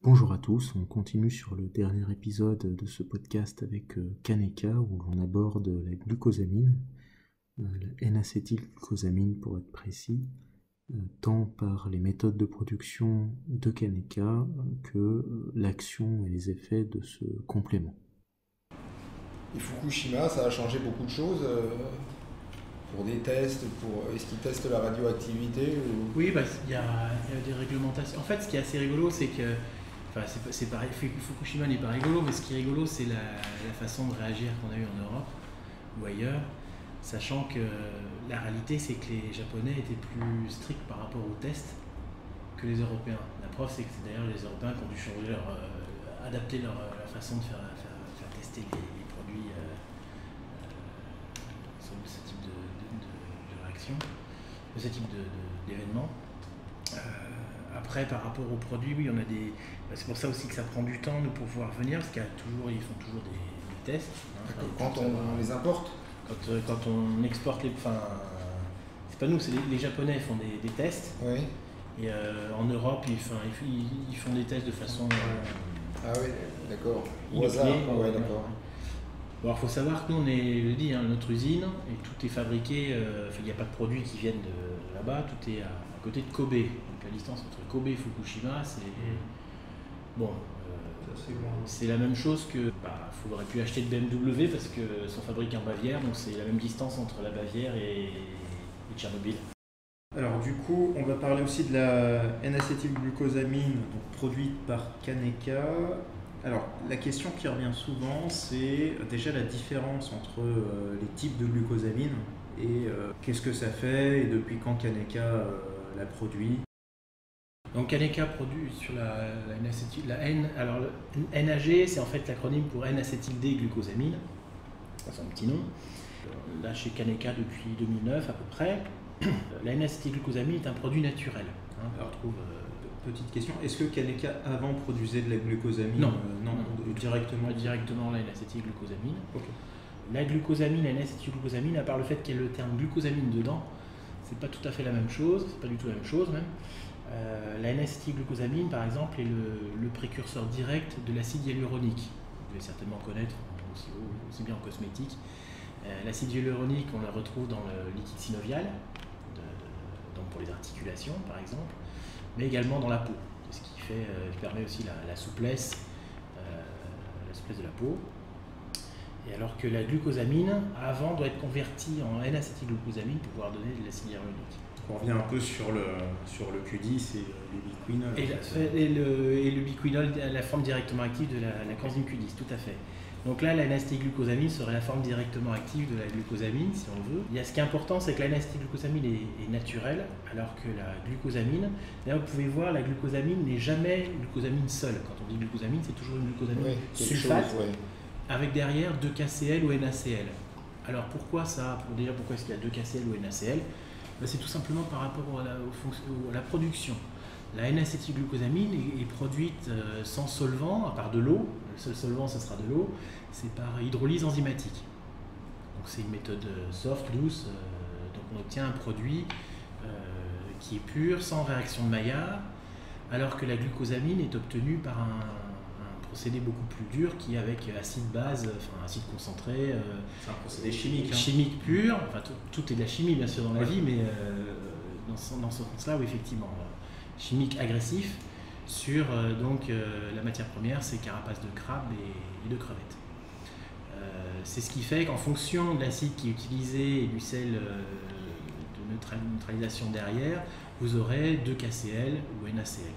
Bonjour à tous, on continue sur le dernier épisode de ce podcast avec Kaneka où l'on aborde la glucosamine, la N-acétylglucosamine pour être précis, tant par les méthodes de production de Kaneka que l'action et les effets de ce complément. Et Fukushima, ça a changé beaucoup de choses pour des tests, est-ce qu'ils testent la radioactivité ou... Oui, il y a des réglementations. En fait, ce qui est assez rigolo, c'est que, c'est pareil, Fukushima n'est pas rigolo, mais ce qui est rigolo, c'est la façon de réagir qu'on a eu en Europe ou ailleurs, sachant que la réalité, c'est que les Japonais étaient plus stricts par rapport aux tests que les Européens. La preuve, c'est que c'est d'ailleurs les Européens qui ont dû changer adapter leur façon de faire tester les produits sur ce type de réaction, de ce type d'événement. Après, par rapport aux produits, oui, on a des. C'est pour ça aussi que ça prend du temps de pouvoir venir, parce qu'ils font toujours des tests. Quand on les importe quand on exporte les. Enfin, c'est pas nous, c'est les Japonais font des tests. Oui. Et en Europe, ils font des tests de façon. Ah oui, d'accord. Au Inoculée, hasard, ouais, d'accord. Bon, alors, il faut savoir que nous, on est, je le dis, notre usine, et tout est fabriqué, il n'y a pas de produits qui viennent de là-bas, tout est à côté de Kobe. Donc la distance entre Kobe et Fukushima, c'est bon, c'est la même chose que, il faudrait plus acheter de BMW parce que sont fabriqués en Bavière, donc c'est la même distance entre la Bavière et Tchernobyl. Alors du coup, on va parler aussi de la N-acétylglucosamine produite par Kaneka. Alors la question qui revient souvent, c'est déjà la différence entre les types de glucosamine et qu'est-ce que ça fait et depuis quand Kaneka la produit. Donc Kaneka produit sur la N-acétyl, alors le NAG, c'est en fait l'acronyme pour N-acétyl-D-glucosamine, c'est un petit nom. Là chez Kaneka depuis 2009 à peu près. La N-acétylglucosamine est un produit naturel. Alors, petite question, est-ce que Kaneka avant produisait de la glucosamine? Non, directement la N-acétylglucosamine. Okay. La glucosamine, la N-acétylglucosamine, à part le fait qu'il y ait le terme glucosamine dedans, c'est pas tout à fait la même chose, c'est pas du tout la même chose même. La N-acétylglucosamine, par exemple, est le précurseur direct de l'acide hyaluronique. Vous devez certainement connaître aussi bien en cosmétique. L'acide hyaluronique, on le retrouve dans le liquide synovial, donc pour les articulations par exemple, mais également dans la peau, ce qui permet aussi la souplesse de la peau. Et alors que la glucosamine, avant, doit être convertie en N-acétylglucosamine pour pouvoir donner de l'acide hyaluronique. On revient un peu sur le Q10 et l'ubiquinol. Et le biquinol, la forme directement active de la coenzyme Q10, tout à fait. Donc là, la N-acétylglucosamine serait la forme directement active de la glucosamine, si on veut. Il y a ce qui est important, c'est que la N-acétylglucosamine est naturelle, alors que la glucosamine, là vous pouvez voir, la glucosamine n'est jamais glucosamine seule. Quand on dit glucosamine, c'est toujours une glucosamine sulfate, avec derrière 2-KCl ou NaCl. Alors pourquoi ça? Pourquoi est-ce qu'il y a 2-KCl ou NaCl? C'est tout simplement par rapport à la production. La N-acétylglucosamine est produite sans solvant, à part de l'eau. Le seul solvant, ce sera de l'eau. C'est par hydrolyse enzymatique. Donc c'est une méthode soft, douce. Donc on obtient un produit qui est pur, sans réaction de Maillard, alors que la glucosamine est obtenue par un procédé beaucoup plus dur qui est avec acide-base, acide concentré. C'est un procédé chimique. Chimique pur. Enfin, tout est de la chimie bien sûr dans la vie, mais dans ce sens-là, oui, effectivement. Chimique agressif sur la matière première, c'est carapace de crabe et de crevettes. C'est ce qui fait qu'en fonction de l'acide qui est utilisé et du sel de neutralisation derrière, vous aurez 2-KCl ou NaCl,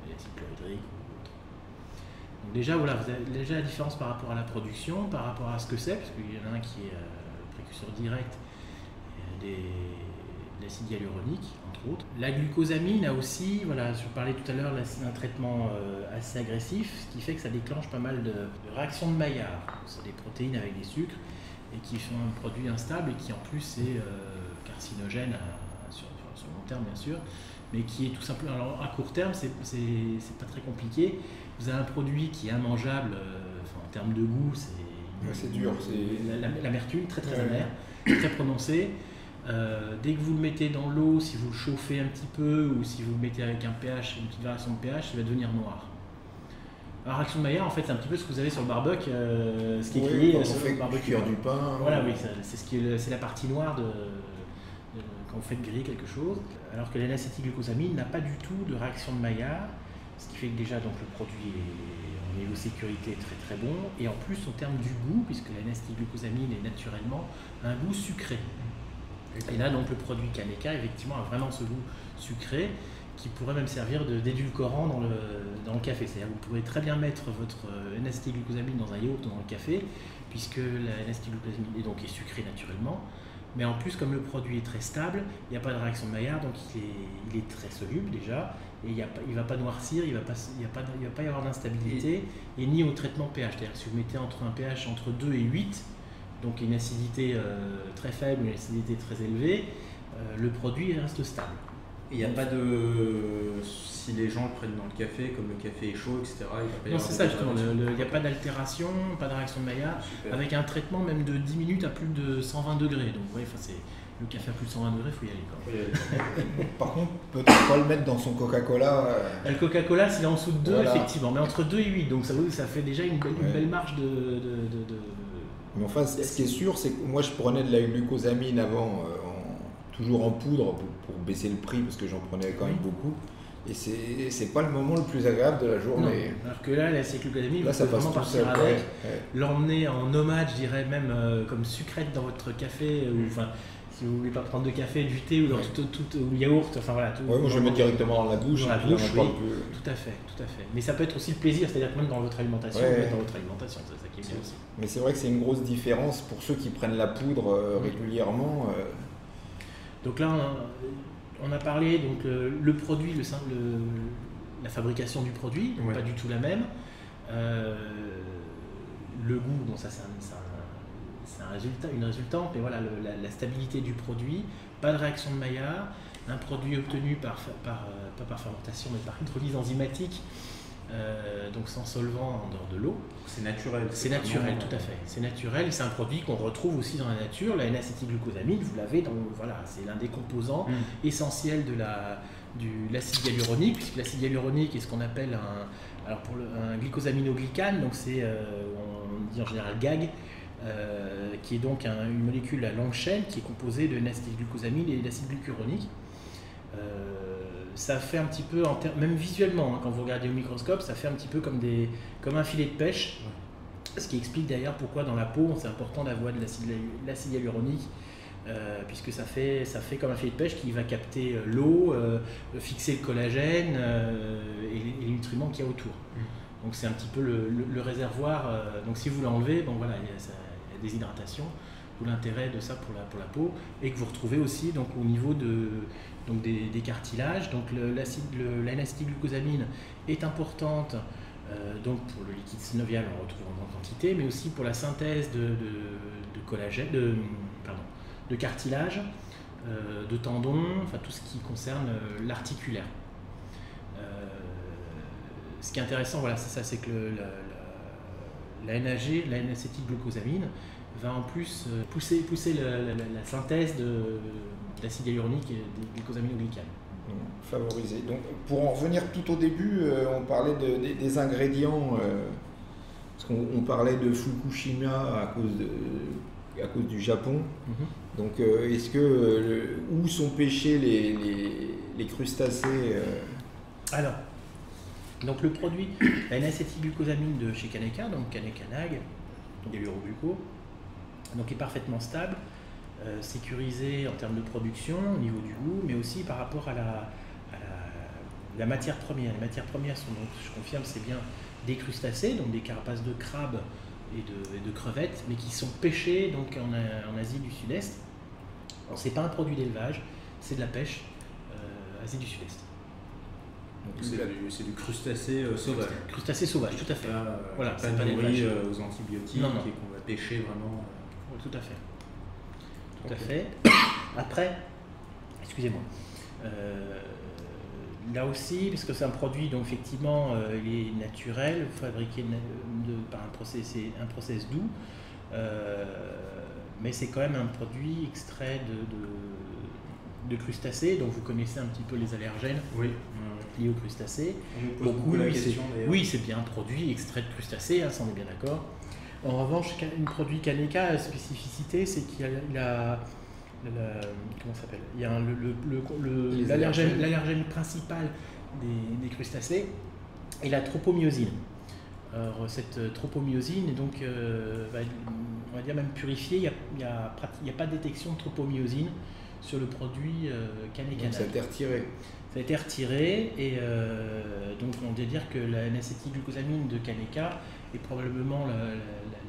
l'acide chlorhydrique ou autre. Donc déjà, voilà, vous avez déjà la différence par rapport à la production, par rapport à ce que c'est, parce qu'il y en a un qui est précurseur direct de l'acide hyaluronique, entre autres. La glucosamine a aussi, je parlais tout à l'heure, un traitement assez agressif, ce qui fait que ça déclenche pas mal de réactions de Maillard. C'est des protéines avec des sucres et qui font un produit instable et qui en plus est carcinogène sur long terme bien sûr, mais qui est tout simplement, alors à court terme c'est pas très compliqué. Vous avez un produit qui est immangeable, en termes de goût, c'est dur, c'est l'amertume très amère, très prononcée. Dès que vous le mettez dans l'eau, si vous le chauffez un petit peu ou si vous le mettez avec un pH, une petite variation de pH, il va devenir noir. Alors, réaction de Maillard, en fait, c'est un petit peu ce que vous avez sur le barbecue, ce qui est Oui, écrit quand on sur fait le barbecue. cuire du pain. Voilà, oui, c'est la partie noire quand vous faites griller quelque chose. Alors que l'N-acétylglucosamine n'a pas du tout de réaction de Maillard, ce qui fait que déjà donc, le produit au niveau sécurité est très très bon. Et en plus, au terme du goût, puisque l'N-acétylglucosamine est naturellement un goût sucré. Et là, donc, le produit Kaneka, effectivement, a vraiment ce goût sucré qui pourrait même servir d'édulcorant dans le café. C'est-à-dire que vous pourrez très bien mettre votre N-acétylglucosamine dans un yaourt ou dans le café, puisque la N-acétylglucosamine est sucrée naturellement. Mais en plus, comme le produit est très stable, il n'y a pas de réaction de Maillard, donc il est très soluble déjà, et il ne va pas noircir, il ne va pas y avoir d'instabilité, et ni au traitement pH. C'est-à-dire que si vous mettez entre un pH entre 2 et 8, donc une acidité très faible, une acidité très élevée, le produit reste stable. Il n'y a pas de... Si les gens le prennent dans le café, comme le café est chaud, etc. Non, c'est ça justement, il n'y a pas d'altération, pas de réaction de Maillard, avec un traitement même de 10 minutes à plus de 120 degrés. Donc ouais, le café à plus de 120 degrés, il faut y aller. Par contre, peut-être pas le mettre dans son Coca-Cola. Le Coca-Cola, s'il est en dessous de 2, voilà. Effectivement, mais entre 2 et 8, donc ça fait déjà une belle marge de... Mais enfin, ce qui est sûr, c'est que moi je prenais de la glucosamine avant, toujours en poudre pour baisser le prix, parce que j'en prenais quand même beaucoup. Et c'est pas le moment le plus agréable de la journée. Non. Alors que là, l'acétylglucosamine, vous pouvez vraiment partir seul, avec, ouais. L'emmener en nomade, je dirais même comme sucrète dans votre café, ou enfin, si vous ne voulez pas prendre de café, du thé ou dans ou yaourt, enfin voilà. Moi je le mets directement dans la bouche. Dans la bouche, oui. Plus. Tout à fait. Mais ça peut être aussi le plaisir, c'est-à-dire que même dans votre alimentation, vous mettez dans votre alimentation, c'est ça qui est bien aussi. Mais c'est vrai que c'est une grosse différence pour ceux qui prennent la poudre régulièrement. Donc là, on a parlé donc le produit, la fabrication du produit, donc pas du tout la même. Le goût, bon ça c'est une résultante, mais voilà la stabilité du produit, pas de réaction de Maillard, un produit obtenu pas par fermentation mais par hydrolyse enzymatique. Donc sans solvant en dehors de l'eau. C'est naturel. C'est naturel, tout à fait. C'est naturel et c'est un produit qu'on retrouve aussi dans la nature. La N-acétylglucosamine, vous l'avez c'est l'un des composants essentiels de l'acide hyaluronique, puisque l'acide hyaluronique est ce qu'on appelle un glycosaminoglycane, donc c'est, on dit en général GAG, qui est donc une molécule à longue chaîne qui est composée de N-acétylglucosamine et d'acide glucuronique. Ça fait un petit peu, même visuellement, quand vous regardez au microscope, ça fait un petit peu comme un filet de pêche. Ce qui explique d'ailleurs pourquoi dans la peau, c'est important d'avoir de l'acide hyaluronique, puisque ça fait comme un filet de pêche qui va capter l'eau, fixer le collagène et les nutriments qu'il y a autour. Donc c'est un petit peu le réservoir. Donc si vous l'enlevez, bon voilà, il y a des hydratations. Tout l'intérêt de ça pour la peau, et que vous retrouvez aussi donc, au niveau des cartilages. Donc la N-acétylglucosamine est importante donc pour le liquide synovial, on retrouve en grande quantité, mais aussi pour la synthèse de collagène, de cartilage, de tendons, enfin tout ce qui concerne l'articulaire. Ce qui est intéressant, voilà, c'est ça, c'est que la NAG, la N-acétylglucosamine, va en plus pousser la synthèse d'acide hyaluronique et des glycosaminoglycanes. Favoriser. Donc, pour en revenir tout au début, on parlait des ingrédients, parce qu'on parlait de Fukushima à cause du Japon. Donc, est-ce que où sont pêchés les crustacés Alors, donc le produit, la N-acétylglucosamine de chez Kaneka, donc Kaneka NAG, hyalurogluco, donc est parfaitement stable, sécurisé en termes de production au niveau du goût, mais aussi par rapport à la matière première. Les matières premières sont donc, je confirme, c'est bien des crustacés, donc des carapaces de crabes et de crevettes, mais qui sont pêchés donc en Asie du Sud-Est. Alors c'est pas un produit d'élevage, c'est de la pêche Asie du Sud-Est. C'est du crustacé sauvage. Crustacé sauvage, tout à fait. Voilà, pas nourri aux antibiotiques et qu'on va pêcher vraiment. Tout à fait. Tout à fait. Après, excusez-moi. Là aussi, parce que c'est un produit dont effectivement il est naturel, fabriqué par un process doux, mais c'est quand même un produit extrait de crustacés, donc vous connaissez un petit peu les allergènes. Oui. plio-crustacés. On nous pose beaucoup la question d'ailleurs. Oui, c'est bien un produit extrait de crustacés, ça on est bien d'accord. En revanche, un produit Kaneka, la spécificité, c'est qu'il a comment ça s'appelle ? Il y a l'allergène principal des crustacés et la tropomyosine. Alors, cette tropomyosine est donc, on va dire même purifiée, il n'y a pas de détection de tropomyosine sur le produit Kaneka. Ça a été retiré. Ça a été retiré et donc on doit dire que la N-acétylglucosamine de Kaneka est probablement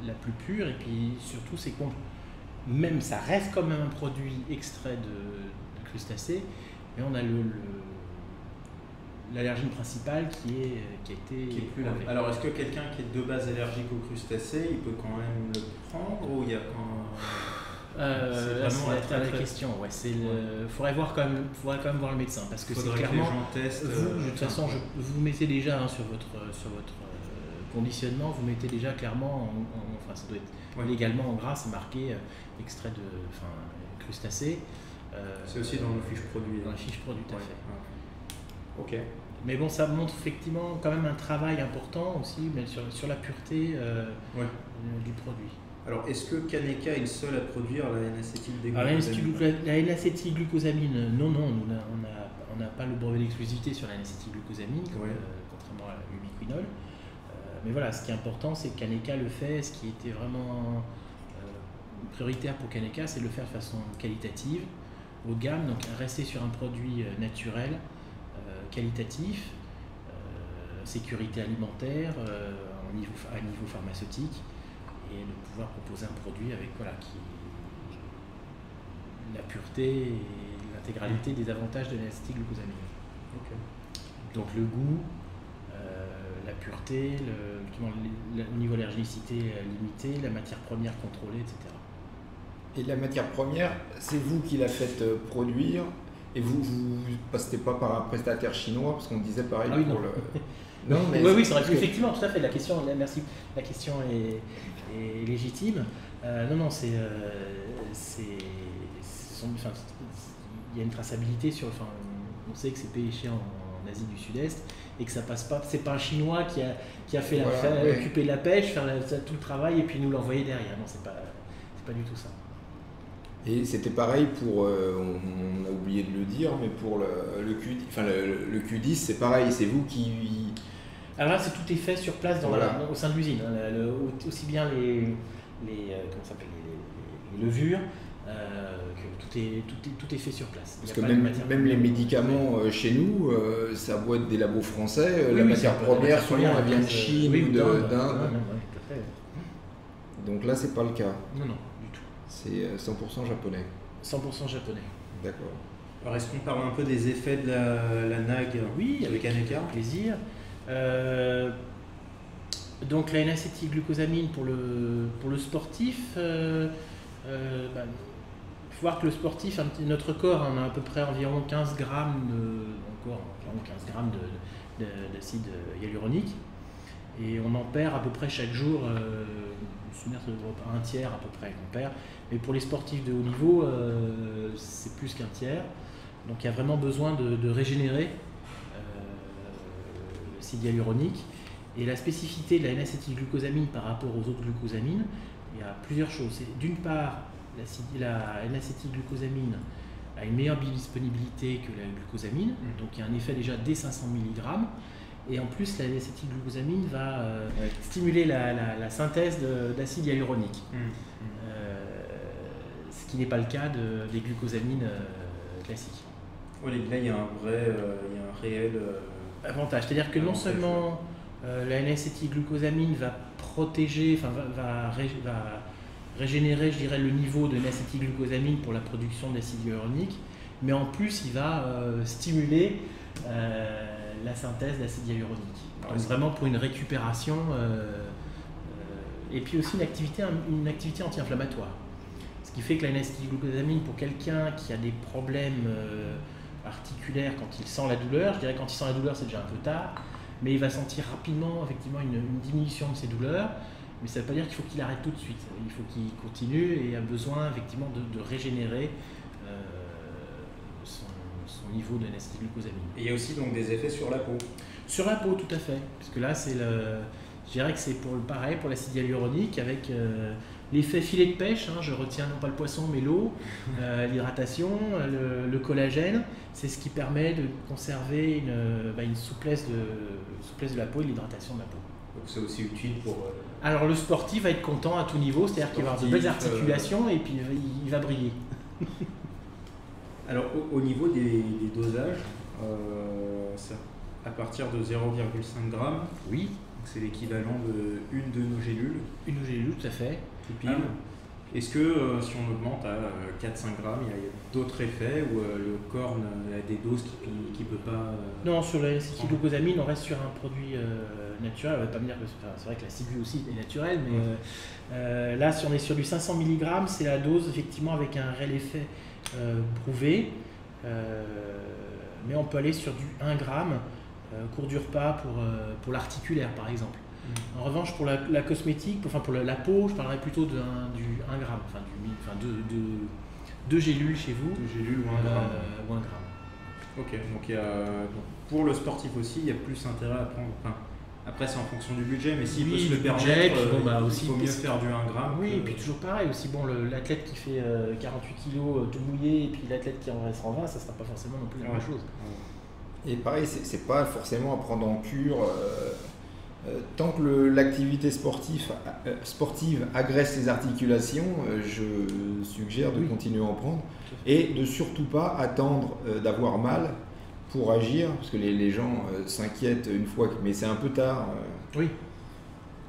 la plus pure, et puis surtout c'est qu'on même ça reste quand même un produit extrait de crustacés, mais on a l'allergène principale qui a été plus là. Alors est-ce que quelqu'un qui est de base allergique aux crustacés, il peut quand même le prendre, ou il y a c'est la question. Ouais, faudrait quand même voir le médecin, parce que c'est clairement. Que les gens testent, de toute façon, vous mettez déjà sur votre conditionnement, vous mettez déjà clairement, enfin ça doit être légalement en gras, c'est marqué extrait de crustacés. C'est aussi dans le fiche produit. Dans la fiche produit, tout à fait. Ok. Mais bon, ça montre effectivement quand même un travail important aussi, mais sur la pureté du produit. Alors, est-ce que Kaneka est le seul à produire la N-acétylglucosamine ? La N-acétylglucosamine, non, on n'a pas le brevet d'exclusivité sur la N-acétylglucosamine, contrairement à l'ubiquinol. Mais voilà, ce qui est important, c'est que Kaneka le fait. Ce qui était vraiment prioritaire pour Kaneka, c'est de le faire de façon qualitative, haut de gamme, donc rester sur un produit naturel, qualitatif, sécurité alimentaire, à niveau pharmaceutique, et de pouvoir proposer un produit avec la pureté et l'intégralité des avantages de l'acétylglucosamine. Donc le goût, la pureté, le niveau allergénicité limité, la matière première contrôlée, etc. Et la matière première, c'est vous qui la faites produire, et vous ne passez pas par un prestataire chinois, parce qu'on disait pareil pour le... Non, mais oui, c'est vrai. Effectivement, tout à fait. Merci. La question est légitime. Non, il y a une traçabilité sur. Enfin, on sait que c'est pêché en Asie du Sud-Est et que ça passe pas. C'est pas un Chinois qui a fait occuper de la pêche, faire tout le travail et puis nous l'envoyer derrière. Non, c'est pas du tout ça. Et c'était pareil pour, on a oublié de le dire, mais pour le Q10, enfin le Q10, c'est pareil, c'est vous qui... Alors là, tout est fait sur place au sein de l'usine, aussi bien les levures, que tout est fait sur place. Parce que même les médicaments chez nous, ça a beau être des labos français, la matière première, souvent elle vient de Chine ou d'Inde. Donc là, c'est pas le cas. Non, du tout. C'est 100% japonais. 100% japonais. D'accord. Alors, est-ce qu'on parle un peu des effets de la NAG avec Kaneka ? Plaisir. Donc la N-acétylglucosamine pour le sportif, faut voir que le sportif, notre corps on a à peu près environ 15 grammes d'acide hyaluronique, et on en perd à peu près chaque jour, un tiers à peu près qu'on perd. Mais pour les sportifs de haut niveau, c'est plus qu'un tiers. Donc il y a vraiment besoin de régénérer l'acide hyaluronique. Et la spécificité de la N-acétylglucosamine par rapport aux autres glucosamines, il y a plusieurs choses. D'une part, la N-acétylglucosamine a une meilleure biodisponibilité que la glucosamine, donc il y a un effet déjà dès 500 mg. Et en plus, la N-acétylglucosamine va stimuler la synthèse d'acide hyaluronique, ce qui n'est pas le cas des glucosamines classiques. Oui, là, il y a un réel avantage. C'est-à-dire que non seulement la N-acétylglucosamine va protéger, va régénérer, je dirais, le niveau de N-acétylglucosamine pour la production d'acide hyaluronique, mais en plus, il va stimuler la synthèse d'acide hyaluronique. Donc vraiment pour une récupération et puis aussi une activité anti-inflammatoire. Ce qui fait que la N-acétylglucosamine, pour quelqu'un qui a des problèmes articulaires quand il sent la douleur, je dirais quand il sent la douleur c'est déjà un peu tard, mais il va sentir rapidement effectivement une diminution de ses douleurs, mais ça ne veut pas dire qu'il faut qu'il arrête tout de suite. Il faut qu'il continue et a besoin effectivement de régénérer son son niveau de N-acétylglucosamine. Et il y a aussi donc des effets sur la peau. Sur la peau, tout à fait. Parce que là, je dirais que c'est pareil pour l'acide hyaluronique avec l'effet filet de pêche. Je retiens non pas le poisson, mais l'eau, l'hydratation, le collagène. C'est ce qui permet de conserver une souplesse de la peau et de l'hydratation de la peau. Donc c'est aussi utile pour... Alors le sportif va être content à tout niveau, c'est-à-dire qu'il va avoir de belles articulations et puis il va briller. Alors au niveau des dosages, à partir de 0,5 g, oui, c'est l'équivalent d'une de nos gélules. Une gélule, tout à fait. Pile. Est-ce que si on augmente à 4-5 grammes, il y a d'autres effets ou le corps a des doses qui ne peut pas... Non, sur l'acétylglucosamine, on reste sur un produit naturel. On va pas me dire que c'est vrai que l'acide aussi est naturel, mais là, si on est sur du 500 mg, c'est la dose effectivement avec un réel effet prouvé. Mais on peut aller sur du 1 g au cours du repas pour l'articulaire, par exemple. En revanche, pour la cosmétique, pour la peau, je parlerais plutôt du 1 g, deux gélules chez vous. 2 gélules ou 1 g. Ou 1 g. Ok, donc pour le sportif aussi, il y a plus intérêt à prendre. Après, c'est en fonction du budget, mais s'il peut se le permettre, il faut mieux faire du 1 g. Oui, et puis toujours pareil aussi. L'athlète qui fait 48 kg tout mouillé, et puis l'athlète qui en reste 120, ça ne sera pas forcément non plus la même chose. Et pareil, c'est pas forcément à prendre en cure. Tant que l'activité sportive agresse les articulations, je suggère de continuer à en prendre et de surtout pas attendre d'avoir mal pour agir, parce que les gens s'inquiètent une fois, mais c'est un peu tard. Oui.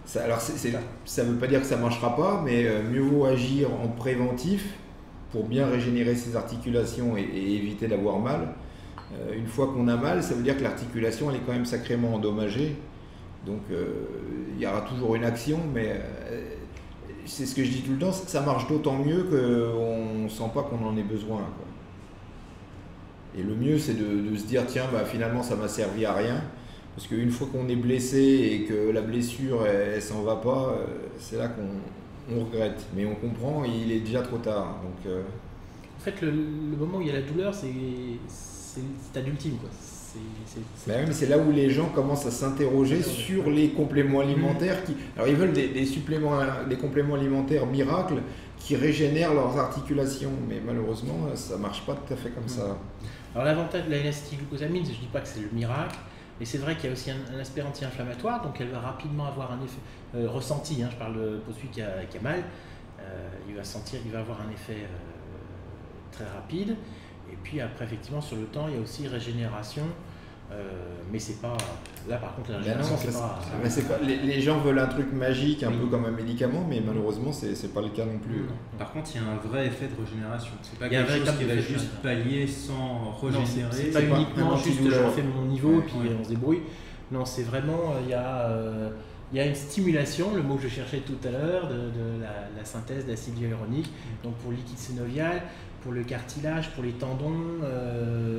Ça ne veut pas dire que ça ne marchera pas, mais mieux vaut agir en préventif pour bien régénérer ses articulations et éviter d'avoir mal. Une fois qu'on a mal, ça veut dire que l'articulation elle est quand même sacrément endommagée. Donc il y aura toujours une action, mais c'est ce que je dis tout le temps, ça marche d'autant mieux qu'on ne sent pas qu'on en ait besoin, quoi. Et le mieux c'est de se dire tiens finalement ça m'a servi à rien, parce qu'une fois qu'on est blessé et que la blessure elle s'en va pas, c'est là qu'on regrette. Mais on comprend, il est déjà trop tard. Donc, en fait le moment où il y a la douleur c'est stade ultime, quoi. Mais c'est là où les gens commencent à s'interroger sur les compléments alimentaires. Alors ils veulent des compléments alimentaires miracles qui régénèrent leurs articulations, mais malheureusement ça ne marche pas tout à fait comme ça. Alors l'avantage de la N-acétylglucosamine, je ne dis pas que c'est le miracle, mais c'est vrai qu'il y a aussi un aspect anti-inflammatoire, donc elle va rapidement avoir un effet ressenti, je parle pour celui qui a mal, il va avoir un effet très rapide. Et puis après, effectivement, sur le temps, il y a aussi régénération, mais c'est pas... Là, par contre, la régénération, c'est pas... Les gens veulent un truc magique, un peu comme un médicament, mais malheureusement, c'est pas le cas non plus. Par contre, il y a un vrai effet de régénération. C'est pas quelque chose qui va juste pallier sans régénérer. C'est pas uniquement juste je refais mon niveau et puis on se débrouille. Non, c'est vraiment... Il y a une stimulation, le mot que je cherchais tout à l'heure, de la synthèse d'acide hyaluronique, donc pour le liquide synovial, pour le cartilage, pour les tendons,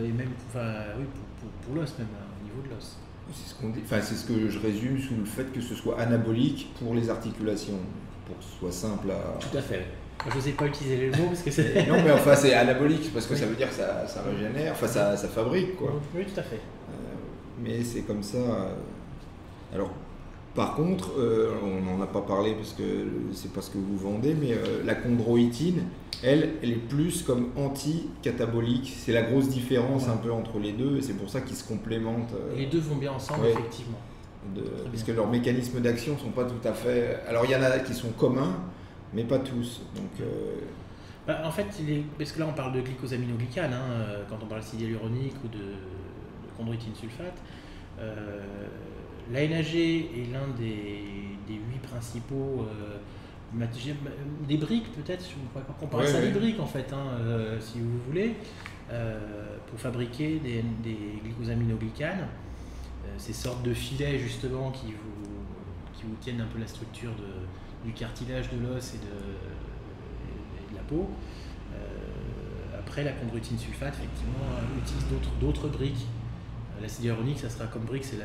et même pour l'os, même au niveau de l'os. C'est ce qu'on dit. Enfin, c'est ce que je résume sous le fait que ce soit anabolique pour les articulations, pour que ce soit simple à... Tout à fait. Je n'osais pas utiliser les mots parce que c'est... Non, mais enfin, c'est anabolique parce que ça veut dire que ça régénère, enfin, ça fabrique, quoi. Oui, tout à fait. Mais c'est comme ça. Alors, par contre, on n'en a pas parlé parce que c'est pas ce que vous vendez, mais la chondroïtine, elle est plus comme anti-catabolique. C'est la grosse différence un peu entre les deux et c'est pour ça qu'ils se complémentent. Les deux vont bien ensemble, effectivement. Parce que leurs mécanismes d'action ne sont pas tout à fait... Alors il y en a qui sont communs, mais pas tous. Donc, en fait, parce que là on parle de glycosaminoglycane, quand on parle d'acide hyaluronique ou de chondroïtine sulfate. La NAG est l'un des 8 principaux... des briques peut-être, on pourrait comparer ça à des briques en fait, si vous voulez, pour fabriquer des glycosaminoglycanes, ces sortes de filets justement qui vous tiennent un peu la structure du cartilage, de l'os et de la peau. Après la chondroïtine sulfate effectivement utilise d'autres briques. L'acide hyaluronique, ça sera comme brique, c'est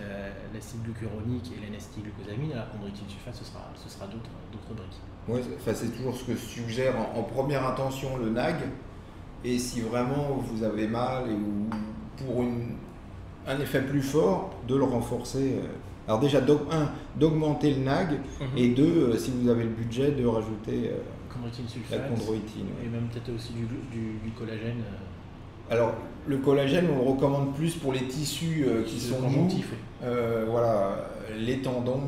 l'acide glucuronique et l'N-acétylglucosamine. La chondroïtine sulfate, ce sera d'autres briques. Ouais, c'est toujours ce que suggère en première intention le NAG. et si vraiment vous avez mal ou pour un effet plus fort, de le renforcer. Alors déjà, d'augmenter le NAG, et deux, si vous avez le budget, de rajouter chondroïtine la sulfate, chondroïtine. et même peut-être aussi du collagène. Alors, le collagène, on le recommande plus pour les tissus qui sont mous. conjonctifs, oui. Voilà, les tendons.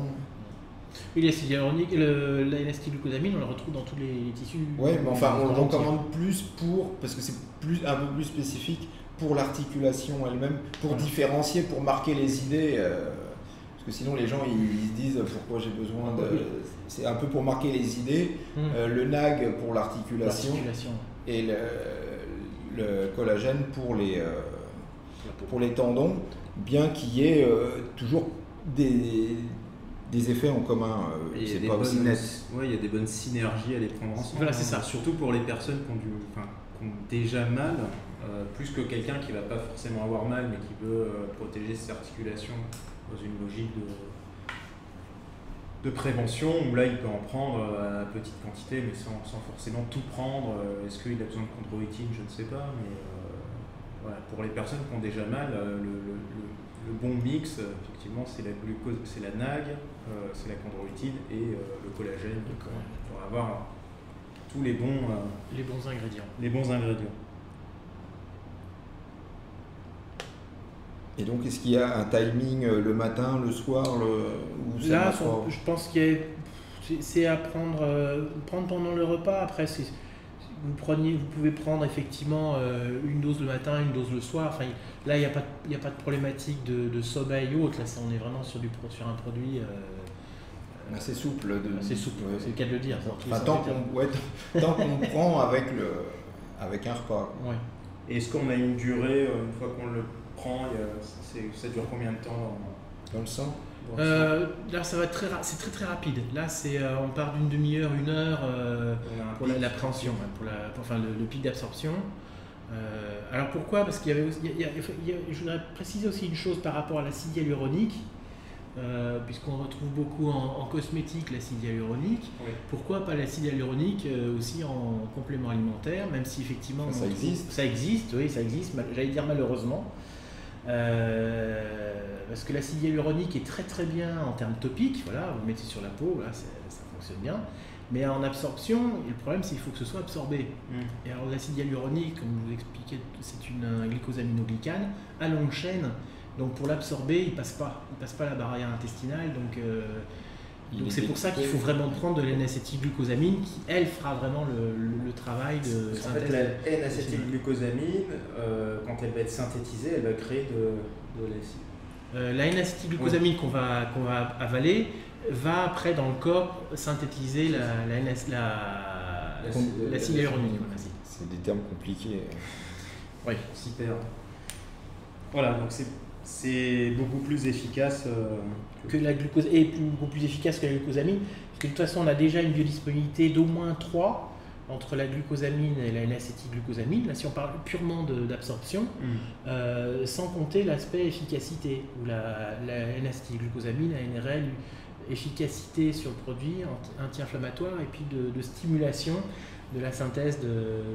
Oui, l'acide hyaluronique, la N-acétylglucosamine, on le retrouve dans tous les tissus. Oui, mais enfin, on le conjonctifs. recommande plus parce que c'est un peu plus spécifique pour l'articulation elle-même, pour différencier, pour marquer les idées. Parce que sinon, les gens, ils se disent pourquoi j'ai besoin de. Oui. C'est un peu pour marquer les idées. Le NAG pour l'articulation. Et le collagène pour les tendons, bien qu'il y ait toujours des effets en commun. C'est pas aussi net. Oui, il y a des bonnes synergies à les prendre ensemble. Voilà, c'est ça. Surtout pour les personnes qui ont déjà mal, plus que quelqu'un qui ne va pas forcément avoir mal, mais qui veut protéger ses articulations dans une logique de prévention, où là il peut en prendre à petite quantité, mais sans forcément tout prendre. Est-ce qu'il a besoin de chondroïtine? Je ne sais pas, mais voilà. Pour les personnes qui ont déjà mal, le bon mix, effectivement, c'est la glucose, c'est la NAG, c'est la chondroïtine et le collagène, pour avoir tous les bons ingrédients. Et donc, est-ce qu'il y a un timing le matin, le soir, ou c'est Là, le soir je pense qu'il c'est à prendre pendant le repas. Après, vous pouvez prendre effectivement une dose le matin, une dose le soir. Enfin, là, il n'y a pas de problématique de sommeil ou autre. Là, on est vraiment sur un produit assez souple. Assez souple, ouais. c'est le cas de le dire. Enfin, tant qu'on prend avec un repas. Ouais. Et est-ce qu'on a une durée, une fois qu'on le prend, ça dure combien de temps Dans le sang Là, ça va être c'est très très rapide. Là, on part d'une demi-heure, 1 heure pour l'appréhension, enfin le pic d'absorption. Alors pourquoi? Parce qu'il y avait, je voudrais préciser aussi une chose par rapport à l'acide hyaluronique, puisqu'on retrouve beaucoup en cosmétique l'acide hyaluronique. Oui. Pourquoi pas l'acide hyaluronique aussi en complément alimentaire, même si effectivement ça existe. Ça existe, oui, ça existe. J'allais dire malheureusement. Parce que l'acide hyaluronique est très très bien en termes topiques, voilà, vous le mettez sur la peau, là, ça fonctionne bien, mais en absorption, le problème c'est qu'il faut que ce soit absorbé. Et alors l'acide hyaluronique, comme je vous expliquais, c'est une glycosaminoglycane à longue chaîne, donc pour l'absorber, il passe pas la barrière intestinale, donc c'est pour ça qu'il faut vraiment prendre de N-acétylglucosamine qui, elle, fera vraiment le travail de synthèse. En fait, la N-acétylglucosamine, quand elle va être synthétisée, elle va créer de l'acide. La N-acétylglucosamine qu'on va avaler va après dans le corps synthétiser l'acide hyaluronique. C'est des termes compliqués. Oui, super. Voilà, donc c'est beaucoup plus efficace que la glucose, et beaucoup plus efficace que la glucosamine, parce que de toute façon on a déjà une biodisponibilité d'au moins 3 entre la glucosamine et la N-acétylglucosamine. Là, si on parle purement d'absorption, sans compter l'aspect efficacité, où la N-acétylglucosamine a une réelle efficacité sur le produit anti-inflammatoire et puis de stimulation de la synthèse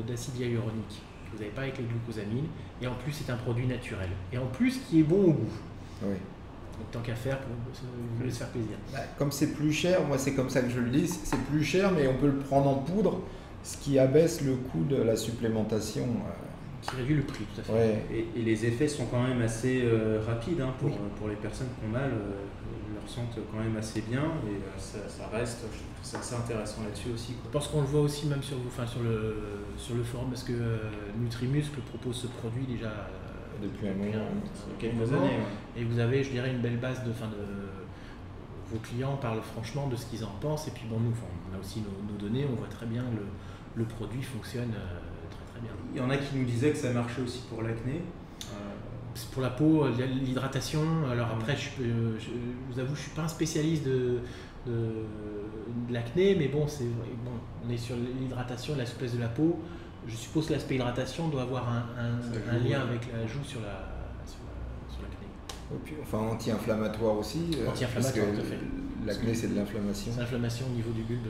d'acide hyaluronique. Vous n'avez pas avec les glucosamines, et en plus c'est un produit naturel, et en plus qui est bon au goût. Oui. Donc tant qu'à faire, pour se faire plaisir. Comme c'est plus cher, moi c'est comme ça que je le dis, c'est plus cher, mais on peut le prendre en poudre, ce qui abaisse le coût de la supplémentation. Qui réduit le prix, tout à fait. Ouais. Et les effets sont quand même assez rapides pour les personnes qui ont mal, ils le ressentent quand même assez bien, et ça reste, je trouve que c'est assez intéressant là-dessus aussi. Je pense qu'on le voit aussi même sur le forum, parce que Nutrimuscle propose ce produit déjà depuis quelques années. Ouais. Et vous avez, je dirais, une belle base vos clients parlent franchement de ce qu'ils en pensent, et puis bon, nous, on a aussi nos données, on voit très bien le produit fonctionne très très bien. Il y en a qui nous disaient que ça marchait aussi pour l'acné. Pour la peau, l'hydratation. Alors après, je vous avoue, je ne suis pas un spécialiste de l'acné, mais bon, on est sur l'hydratation, la souplesse de la peau. Je suppose que l'aspect hydratation doit avoir un lien avec la joue sur l'acné. Et puis, enfin, anti-inflammatoire aussi. Anti-inflammatoire, parce tout à fait. L'acné, c'est de l'inflammation. C'est l'inflammation au niveau du bulbe.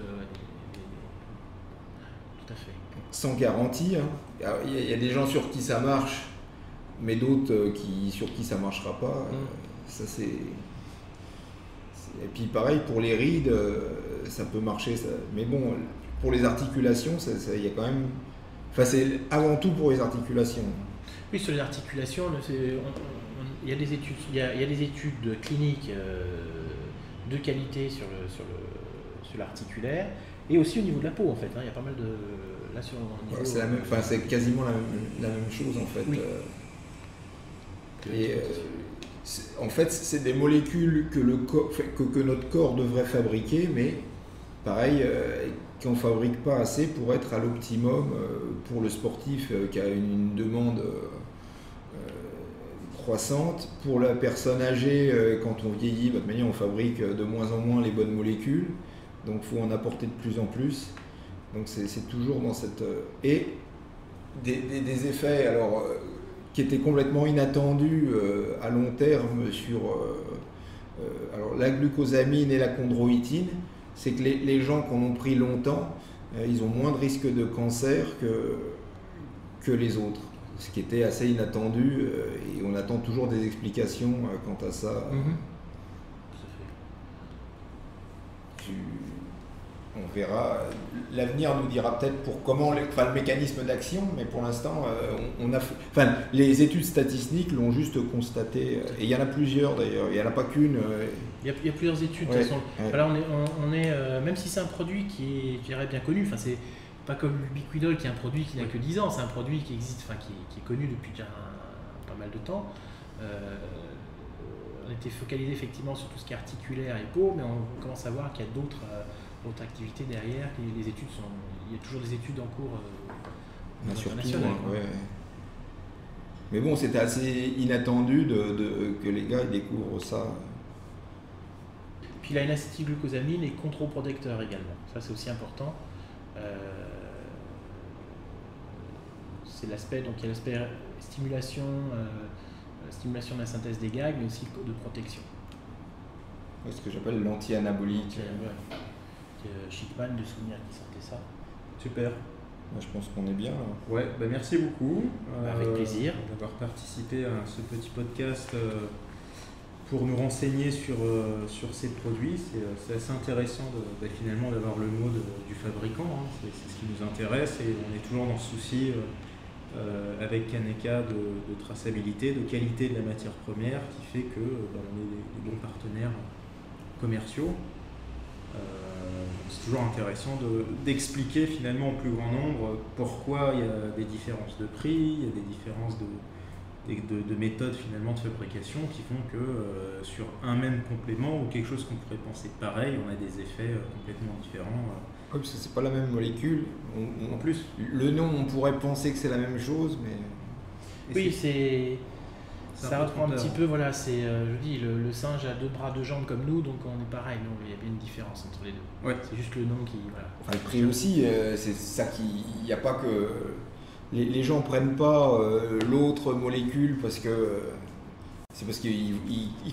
Tout Tout à fait. Sans garantie. Hein. Il y a des gens sur qui ça marche, mais d'autres sur qui ça ne marchera pas. Ça, c'est... Et puis pareil, pour les rides, ça peut marcher. Mais bon, pour les articulations, il y a quand même... Enfin, c'est avant tout pour les articulations. Oui, sur les articulations, il y a des études, il y a des études cliniques de qualité sur l'articulaire et aussi au niveau de la peau en fait. Il y a pas mal de là sur le niveau. C'est quasiment la même chose en fait. Oui. En fait, c'est des molécules que notre corps devrait fabriquer, mais pareil, qu'on ne fabrique pas assez pour être à l'optimum pour le sportif qui a une demande croissante. Pour la personne âgée, quand on vieillit, de toute manière, on fabrique de moins en moins les bonnes molécules, donc il faut en apporter de plus en plus. Donc c'est toujours dans cette... Et des effets alors, qui étaient complètement inattendus à long terme sur alors, la glucosamine et la chondroïtine, c'est que les gens qui en ont pris longtemps, ils ont moins de risques de cancer que les autres. Ce qui était assez inattendu et on attend toujours des explications quant à ça. On verra. L'avenir nous dira peut-être pour comment le mécanisme d'action, mais pour l'instant, les études statistiques l'ont juste constaté. Et il y en a plusieurs d'ailleurs. Il n'y en a pas qu'une. Il y a plusieurs études. De toute façon. Voilà, on est même si c'est un produit qui est, je dirais, bien connu. Enfin, c'est pas comme l'ubiquinol qui est un produit qui n'a que 10 ans. C'est un produit qui existe, qui est connu depuis déjà pas mal de temps. On était focalisé effectivement sur tout ce qui est articulaire et peau, mais on commence à voir qu'il y a d'autres activités derrière. Les études il y a toujours des études en cours internationales. Mais bon, c'était assez inattendu que les gars découvrent ça. Puis la N-acétylglucosamine est contrôle-protecteur également. Ça, c'est aussi important. C'est l'aspect, donc il y a l'aspect stimulation de la synthèse des GAG, mais aussi de protection. C'est ce que j'appelle l'anti-anabolique. Schickman de souvenir qui sortait ça. Super. Je pense qu'on est bien. Ouais, merci beaucoup. Avec plaisir. D'avoir participé à ce petit podcast pour nous renseigner sur ces produits. C'est assez intéressant finalement d'avoir le mot du fabricant. Hein. C'est ce qui nous intéresse et on est toujours dans ce souci avec Kaneka de traçabilité, de qualité de la matière première qui fait que on est des bons partenaires commerciaux. C'est toujours intéressant d'expliquer finalement au plus grand nombre pourquoi il y a des différences de prix, il y a des différences de méthodes finalement de fabrication qui font que sur un même complément ou quelque chose qu'on pourrait penser pareil, on a des effets complètement différents. Oui, parce que c'est pas la même molécule. En plus, le nom, on pourrait penser que c'est la même chose, mais... Oui, ça reprend un petit peu, voilà, je dis, le singe a 2 bras, 2 jambes comme nous, donc on est pareil, non, il y a bien une différence entre les deux. Ouais. C'est juste le nom qui... Voilà. Enfin, le prix aussi, c'est ça il n'y a pas que... Les gens ne prennent pas l'autre molécule parce que... C'est parce qu'ils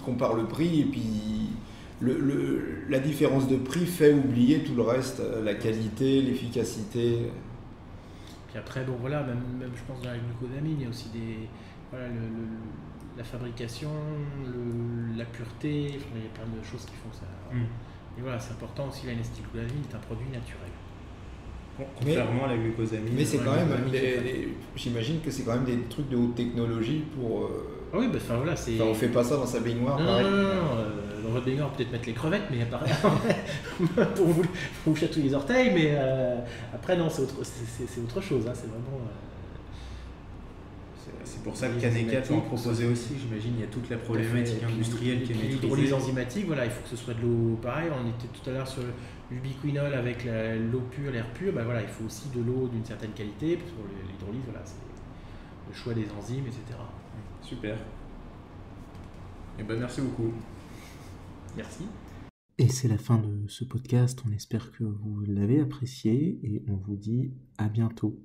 comparent le prix et puis... la différence de prix fait oublier tout le reste, la qualité, l'efficacité. Puis après, bon voilà, même je pense dans la glucosamine, il y a aussi la fabrication, la pureté, il y a plein de choses qui font ça. Et voilà, c'est important aussi, la N-acétylglucosamine est un produit naturel. Contrairement à la glucosamine. Mais c'est quand même, j'imagine que c'est quand même des trucs de haute technologie pour... Ah oui, voilà, c'est... Enfin, on fait pas ça dans sa baignoire, non, pareil. Non, dans votre baignoire, peut-être mettre les crevettes, mais pareil, pour vous chatouiller les orteils, mais après, non, c'est autre chose, hein, c'est vraiment... C'est pour ça que Kaneka peut en proposer aussi, j'imagine, il y a toute la problématique industrielle qui est maîtrisée. L'hydrolyse enzymatique, voilà, il faut que ce soit de l'eau pareil, on était tout à l'heure sur l'ubiquinol avec l'eau pure, l'air pur, voilà, il faut aussi de l'eau d'une certaine qualité, pour l'hydrolyse, voilà, c'est le choix des enzymes, etc. Super. Et merci beaucoup. Merci. Et c'est la fin de ce podcast, on espère que vous l'avez apprécié et on vous dit à bientôt.